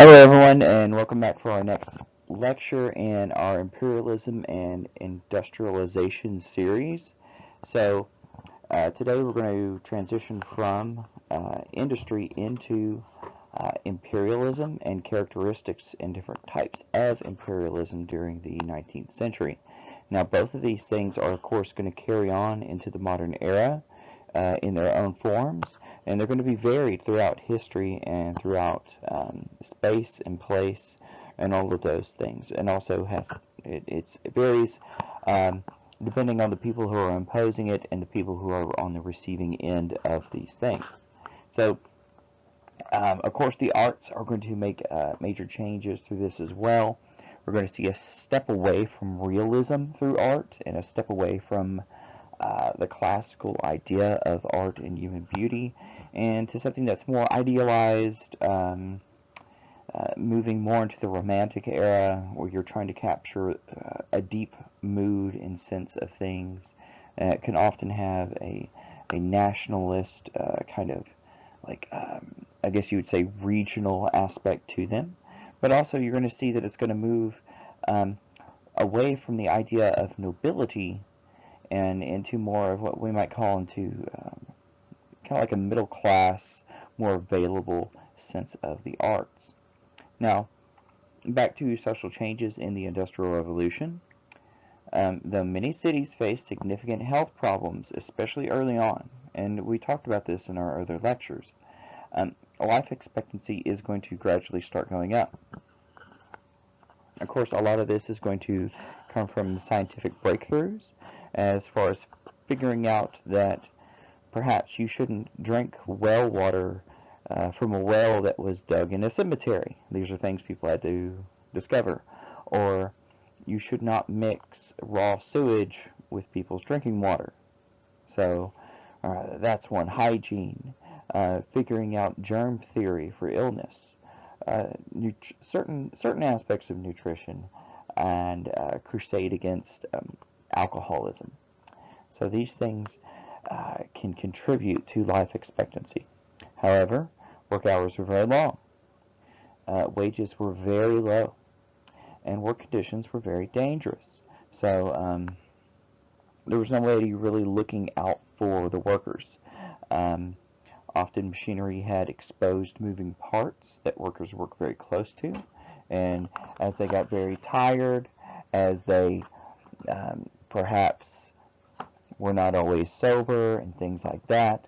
Hello everyone, and welcome back for our next lecture in our Imperialism and Industrialization series. So today we're going to transition from industry into imperialism and characteristics and different types of imperialism during the 19th century. Now both of these things are of course going to carry on into the modern era in their own forms, and they're going to be varied throughout history and throughout space and place and all of those things. And also it varies depending on the people who are imposing it and the people who are on the receiving end of these things. So of course the arts are going to make major changes through this as well. We're going to see a step away from realism through art and a step away from the classical idea of art and human beauty, and to something that's more idealized, moving more into the Romantic era, where you're trying to capture a deep mood and sense of things. It can often have a nationalist kind of like, I guess you would say, regional aspect to them. But also you're going to see that it's going to move away from the idea of nobility and into more of what we might call into kind of like a middle class, more available sense of the arts. Now, back to social changes in the Industrial Revolution. Though many cities face significant health problems, especially early on, and we talked about this in our other lectures, life expectancy is going to gradually start going up. Of course, a lot of this is going to come from scientific breakthroughs, as far as figuring out that perhaps you shouldn't drink well water from a well that was dug in a cemetery. These are things people had to discover. Or you should not mix raw sewage with people's drinking water. So that's one. Hygiene, figuring out germ theory for illness, certain aspects of nutrition, and crusade against alcoholism. So these things can contribute to life expectancy. However, work hours were very long, wages were very low, and work conditions were very dangerous. So there was no way really looking out for the workers. Often machinery had exposed moving parts that workers worked very close to, and as they got very tired, as they perhaps were not always sober and things like that,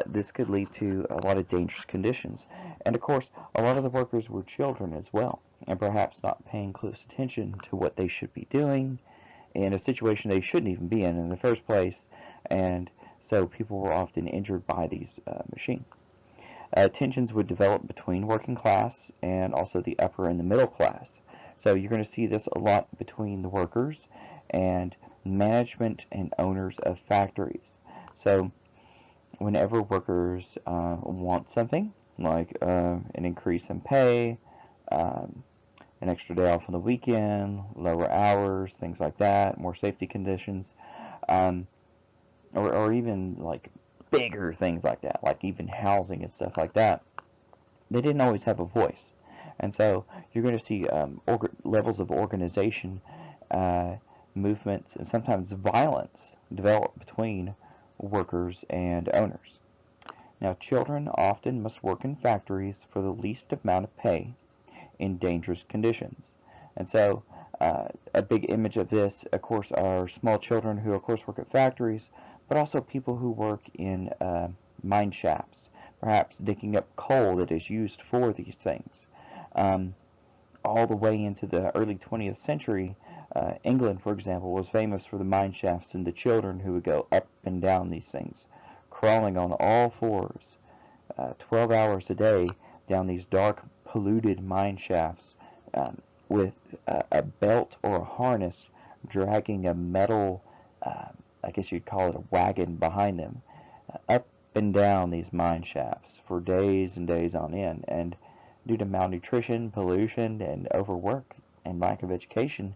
this could lead to a lot of dangerous conditions. And of course, a lot of the workers were children as well, and perhaps not paying close attention to what they should be doing in a situation they shouldn't even be in the first place, and so people were often injured by these machines. Tensions would develop between working class and also the upper and the middle class. So you're going to see this a lot between the workers and management and owners of factories. So whenever workers want something like an increase in pay, an extra day off on the weekend, lower hours, things like that, more safety conditions, or even like bigger things like that, like even housing and stuff like that, they didn't always have a voice. And so you're going to see levels of organization, movements, and sometimes violence develop between workers and owners. Now, children often must work in factories for the least amount of pay in dangerous conditions. And so a big image of this, of course, are small children who, of course, work at factories, but also people who work in mine shafts, perhaps digging up coal that is used for these things. All the way into the early 20th century, England, for example, was famous for the mine shafts and the children who would go up and down these things, crawling on all fours, 12 hours a day down these dark, polluted mine shafts with a belt or a harness dragging a metal, I guess you'd call it a wagon behind them, up and down these mine shafts for days and days on end. And due to malnutrition, pollution, and overwork and lack of education,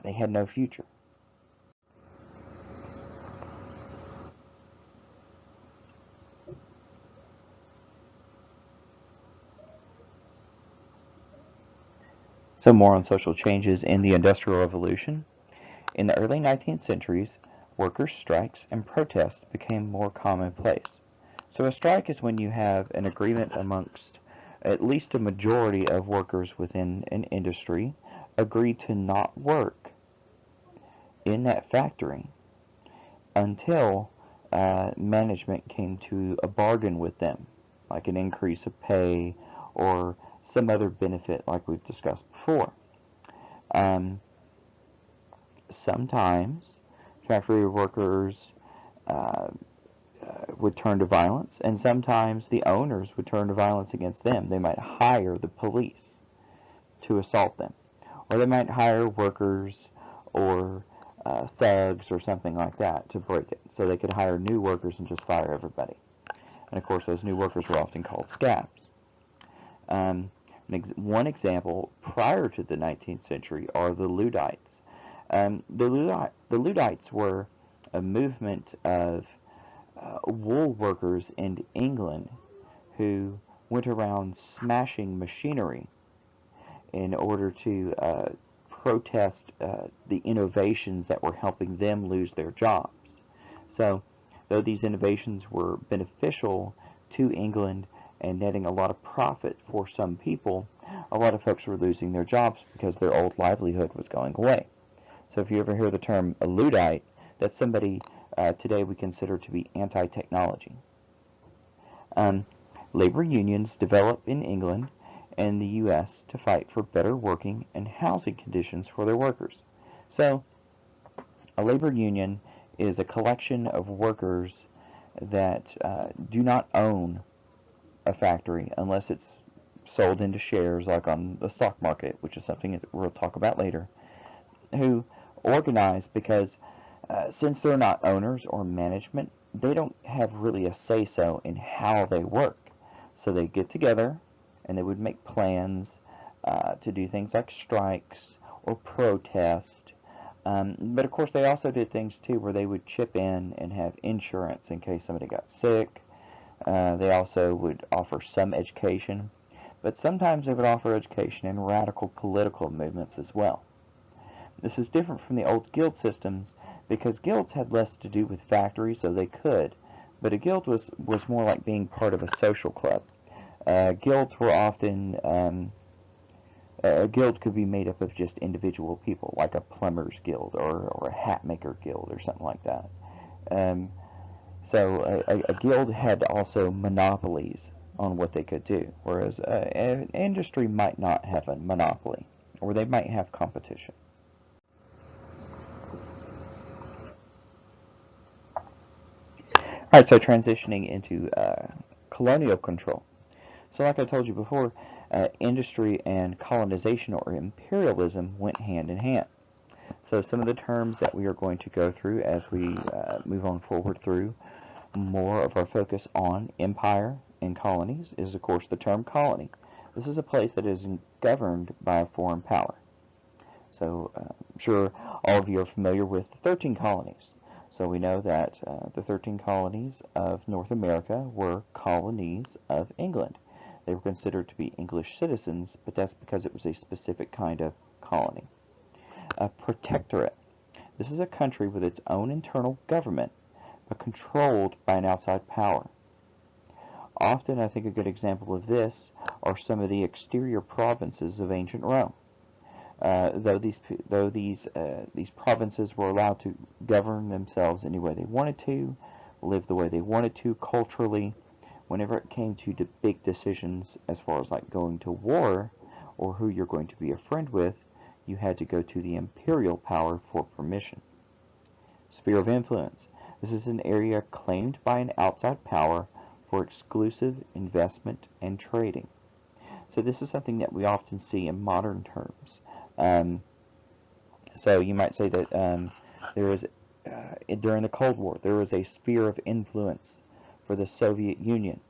they had no future. So more on social changes in the Industrial Revolution. In the early 19th centuries, workers' strikes and protests became more commonplace. So a strike is when you have an agreement amongst at least a majority of workers within an industry agree to not work in that factory until management came to a bargain with them, like an increase of pay or some other benefit like we've discussed before. Sometimes factory workers would turn to violence, and sometimes the owners would turn to violence against them. They might hire the police to assault them, or they might hire workers or thugs or something like that to break it, so they could hire new workers and just fire everybody. And of course, those new workers were often called scabs. One example prior to the 19th century are the Luddites. The Luddites were a movement of wool workers in England who went around smashing machinery in order to protest the innovations that were helping them lose their jobs. So, though these innovations were beneficial to England and netting a lot of profit for some people, a lot of folks were losing their jobs because their old livelihood was going away. So if you ever hear the term a Luddite, that's somebody today we consider to be anti-technology. Labor unions developed in England and the U.S. to fight for better working and housing conditions for their workers. So a labor union is a collection of workers that do not own a factory unless it's sold into shares, like on the stock market, which is something that we'll talk about later, who organize because since they're not owners or management, they don't have really a say-so in how they work. So they get together and they would make plans to do things like strikes or protest. But of course they also did things too where they would chip in and have insurance in case somebody got sick. They also would offer some education, but sometimes they would offer education in radical political movements as well. This is different from the old guild systems because guilds had less to do with factories, so they could, but a guild was more like being part of a social club. Guilds were often, a guild could be made up of just individual people, like a plumber's guild or a hat maker guild or something like that. So a guild had also monopolies on what they could do, whereas an industry might not have a monopoly, or they might have competition. Alright, so transitioning into colonial control. So like I told you before, industry and colonization or imperialism went hand in hand. So some of the terms that we are going to go through as we move on forward through more of our focus on empire and colonies is, of course, the term colony. This is a place that is governed by a foreign power. So I'm sure all of you are familiar with the 13 colonies. So we know that the 13 colonies of North America were colonies of England. They were considered to be English citizens, but that's because it was a specific kind of colony. A protectorate. This is a country with its own internal government, but controlled by an outside power. Often, I think a good example of this are some of the exterior provinces of ancient Rome. Though these provinces were allowed to govern themselves any way they wanted to, live the way they wanted to culturally, whenever it came to big decisions as far as like going to war or who you're going to be a friend with, you had to go to the imperial power for permission. Sphere of influence. This is an area claimed by an outside power for exclusive investment and trading. So this is something that we often see in modern terms. So you might say that there is, during the Cold War, there was a sphere of influence for the Soviet Union,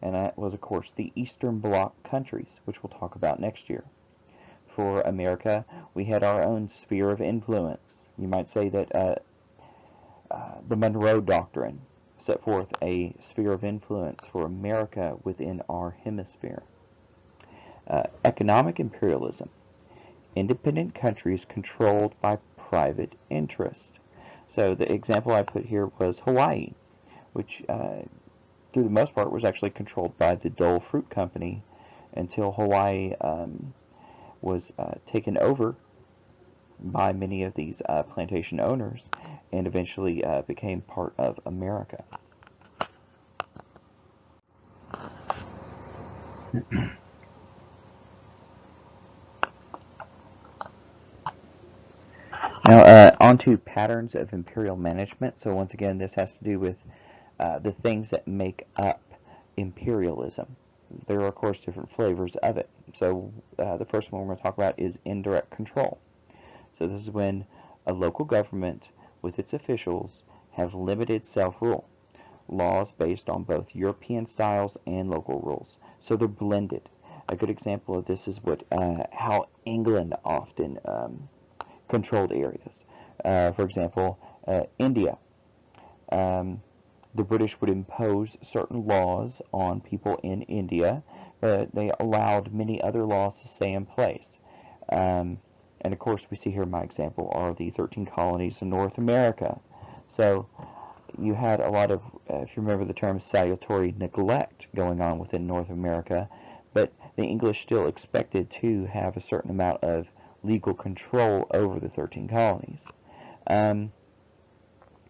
and that was, of course, the Eastern Bloc countries, which we'll talk about next year. For America, we had our own sphere of influence. You might say that the Monroe Doctrine set forth a sphere of influence for America within our hemisphere. Economic imperialism. independent countries controlled by private interest. So the example I put here was Hawaii, which through the most part was actually controlled by the Dole Fruit Company until Hawaii was taken over by many of these plantation owners and eventually became part of America. Now, on to patterns of imperial management. So once again, this has to do with the things that make up imperialism. There are, of course, different flavors of it. So the first one we're going to talk about is indirect control. So this is when a local government with its officials have limited self-rule, laws based on both European styles and local rules. So they're blended. A good example of this is how England often controlled areas. For example, India. The British would impose certain laws on people in India, but they allowed many other laws to stay in place. And of course, we see here my example are the 13 colonies in North America. So you had a lot of, if you remember the term, salutary neglect going on within North America, but the English still expected to have a certain amount of legal control over the 13 colonies. The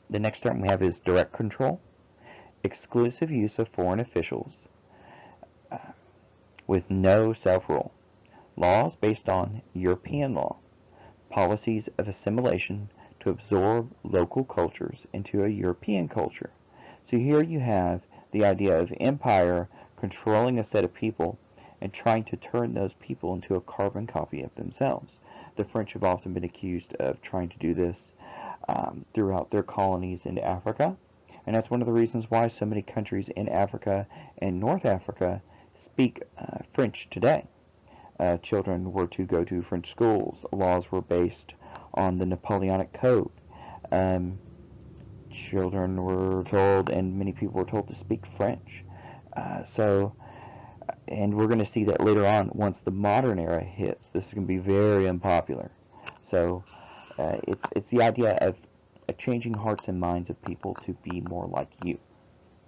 next term we have is direct control, exclusive use of foreign officials with no self-rule, laws based on European law, policies of assimilation to absorb local cultures into a European culture. So here you have the idea of empire controlling a set of people and trying to turn those people into a carbon copy of themselves. The French have often been accused of trying to do this throughout their colonies in Africa, and that's one of the reasons why so many countries in Africa and North Africa speak French today. Children were to go to French schools. Laws were based on the Napoleonic Code. Children were told, and many people were told, to speak French. And we're going to see that later on, once the modern era hits, this is going to be very unpopular. So it's the idea of changing hearts and minds of people to be more like you.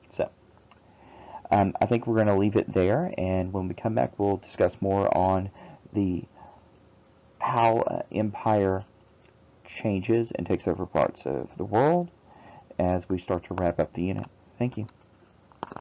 So I think we're going to leave it there, and when we come back, we'll discuss more on how empire changes and takes over parts of the world as we start to wrap up the unit. Thank you.